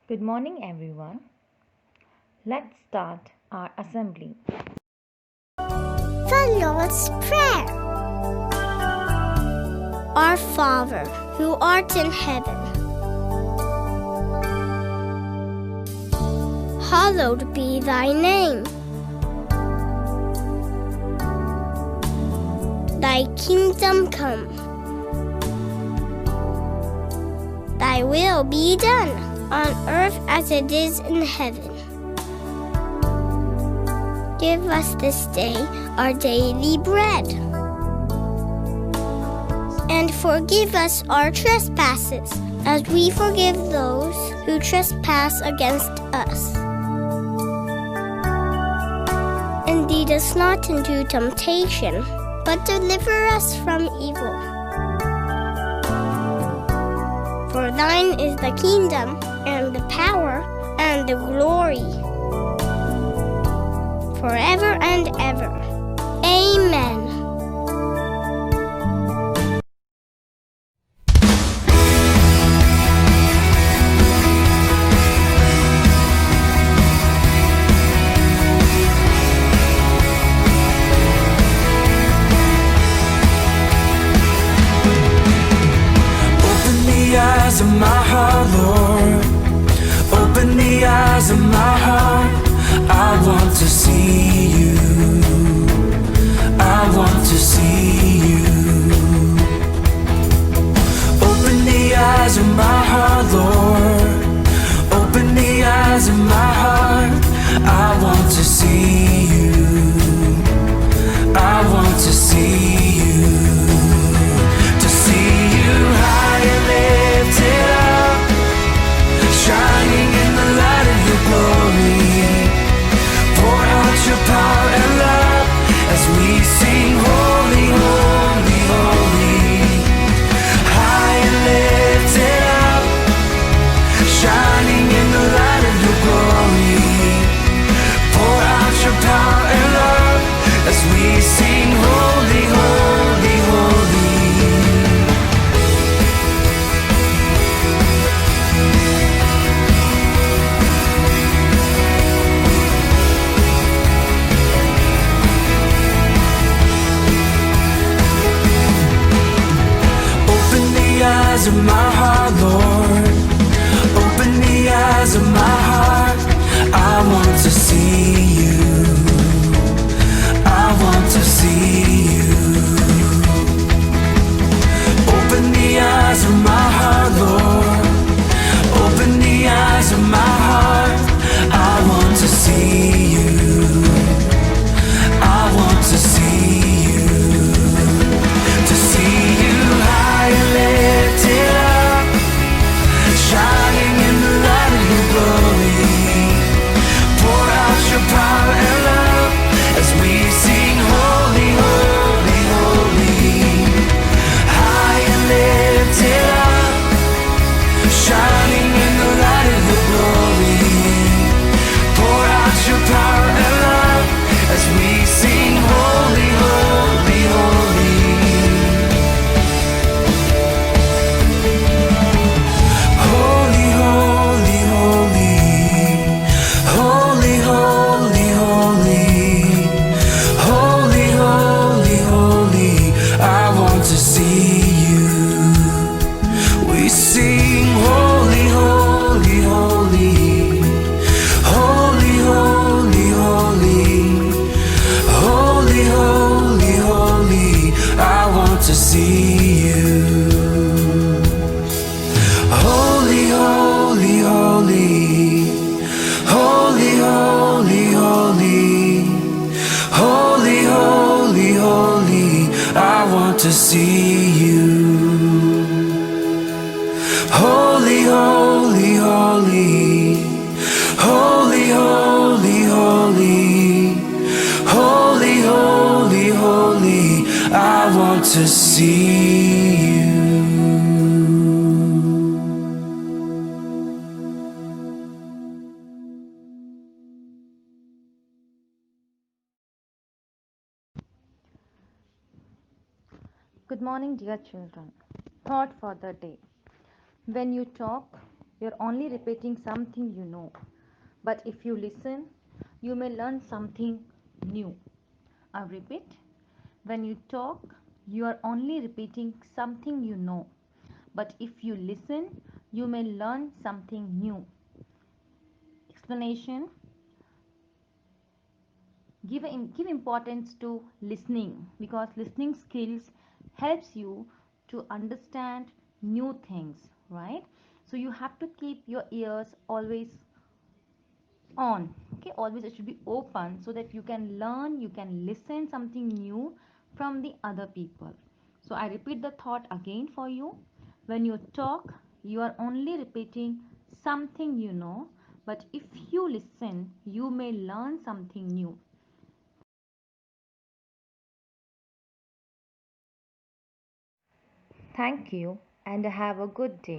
Good morning, everyone. Let's start our assembly. The Lord's Prayer. Our Father, who art in heaven, hallowed be thy name. Thy kingdom come. Thy will be done on earth as it is in heaven. Give us this day our daily bread. And forgive us our trespasses, as we forgive those who trespass against us. And lead us not into temptation, but deliver us from evil. For thine is the kingdom, and the power, and the glory, forever and ever. Amen. Open the eyes of my heart, Lord. Open the eyes of my heart. I want to see you. I want to see you. Open the eyes of my heart, Lord. Open the eyes of my heart. I want to see you. I want to see you. To see you high and lifted up, shining in the light of your glory. Pour out your power and love as we sing holy, holy, holy. High and lifted up, shining in the light of your glory. Pour out your power and love as we sing holy, holy, holy. Open the eyes of my heart, Lord. Open the eyes of my heart. I want to see you. I want to see you. Open the eyes of my heart, Lord. Open the eyes of my heart. I want to see you. I want to see you. To see you high and lifted up, shining in the light of your glory. Pour out your power and love as we sing holy, holy, holy. High and lifted up, shining in the light of your glory. Pour out your power and love as we sing holy, holy, holy. Holy, holy, holy. Holy, holy, holy. Holy, holy, holy. I want to see you. We sing holy, holy, holy. Holy, holy, holy. Holy, holy, holy. I want to see you. Holy, holy, holy. Holy, holy, holy. Holy, holy, holy. I want to see you. Holy, holy, holy. Holy, holy, holy. Holy, holy, holy. I want to see you. Good morning, dear children. Thought for the day. When you talk, you're only repeating something you know. But if you listen, you may learn something new. I repeat, when you talk, you are only repeating something you know. But if you listen, you may learn something new. Explanation: give importance to listening, because listening skills helps you to understand new things, right? So you have to keep your ears always on, okay? Always it should be open so that you can learn, you can listen something new from the other people. So I repeat the thought again for you. When you talk, you are only repeating something you know, but if you listen, you may learn something new. Thank you and have a good day.